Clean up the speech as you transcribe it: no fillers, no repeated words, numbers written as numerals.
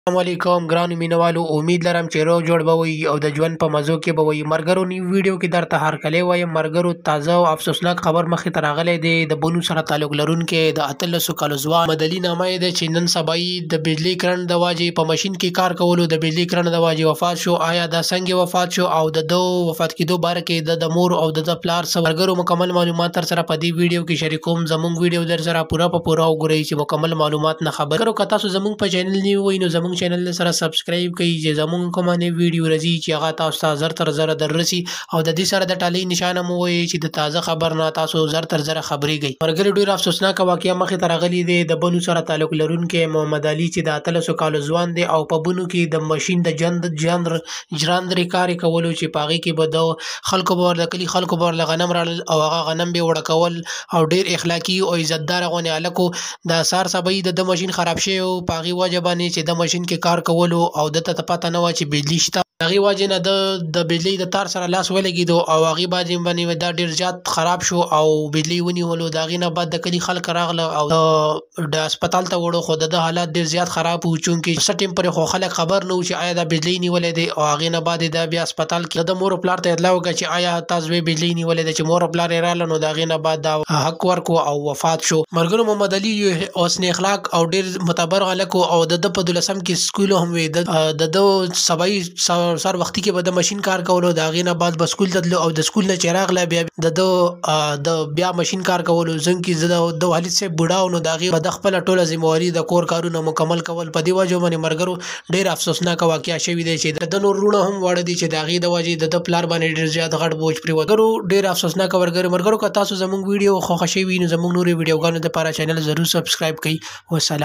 السلام علیکم ګرانو مینوالو، امید لرم چې روغ جوړ به وئ او د ژوند په مزو کې به وئ. ملګرو نیو ویډیو کې درته هرکلی وایم. ملګرو تازه او افسوسناک خبر مخې ته راغلی دی. د بنو سره تعلق لرونکی د 18 کالو ځوان مدلي نامه یې دی چې نن سبا یې د بجلي کرنټ د واجې په ماشین کې کار کولو د بجلي کرنټ د واجې وفات شو. آیا دا څنګه وفات شو او د ده وفات کېدو باره کې د مور او د پلار څه ملګرو مکمل معلومات تر سره په دې ویډیو کې شریکوم. زموږ ویډیو در سره پوره په پوره وګورئ چې مکمل معلومات نه خبر. ملګرو که تاسو زموږ په چینل نیو وئ نو زموږ چینل سره سبسکرایب کړئ چې زموږ کومه نوې ویډیو راځي چې هغه تاسو ته زر تر زره دررسي، او د دې سره د ټالۍ نشانه مو ووایئ چې د تازه خبر نه تاسو زر تر زره خبرېږئ. ملګرو ډېره افسوسناکه واقعه مخې ته راغلې دی. د بنو سره تعلق لرونکی محمد علي چې د 18 کالو ځوان دی او په بنو کې د ماشین د ژرندې کار یې کولو چې په هغې کې به د خلکو به د کلي خلکو به ورله غنم راړل او هغه غنم به یې وړه کول او ډېر اخلاقي او عزتداره غوندې هلک و. د سهار سبا یې د ماشین خراب شوی و په هغې وجه باندې چې د ماشین کې کار کولو او دته ته پته نه وه چې بجلي شته. د هغې وجې نه د بجلۍ د تار سره لاس ولګېدو او هغې باندې دا ډېر زیات خراب شو او بجلۍ ونیولو. د هغې نه بعد د کلي خلک راغله او د هسپتال ته وړو، خو د ده حالات ډېر زیات خراب وو چونکې څه ټیم پورې خو خلک خبر نه وو چې آیا دا بجلۍ نیولی دی. او هغې نه بعد یې د بیا هسپتال کې د مور او پلار ته اطلاع وکړه چې آیا تاسو یې بجلۍ نیولی دی. چې مور او پلار یې راغله نو د هغې نه بعد دا حق ورکړو او وفات شو. ملګرو محمد علي یو حسن اخلاق او ډېر معتبر هلک و او د ده په 12 کې سکول هم وی. د ده سبایي سر وختي کې به د ماشین کار کولو، د هغې نه بعد به سکول ته تلو او د سکول نه چې راغله بیا د بیا ماشین کار کولو. ځکه چې د والد صاحب بوډا و نو د هغې به د خپله ټوله ذمهواري د کور کارونه مکمل کول. په دې وجو باندې ملګرو ډېر افسوسناکه واقعه شوې دی چې د نور وروڼه هم واړه دي چې د هغې د وجې د ده پلار باندې ډېر زیات غټ بوج پرېوت. ملګرو ډېر افسوسناکه ملګرو که تاسو زموږ ویډیو خوښه شوي وي نو زموږ نورې ویډیوګانو دپاره چینل ضرور سبسکرایب کړئ. وسلام.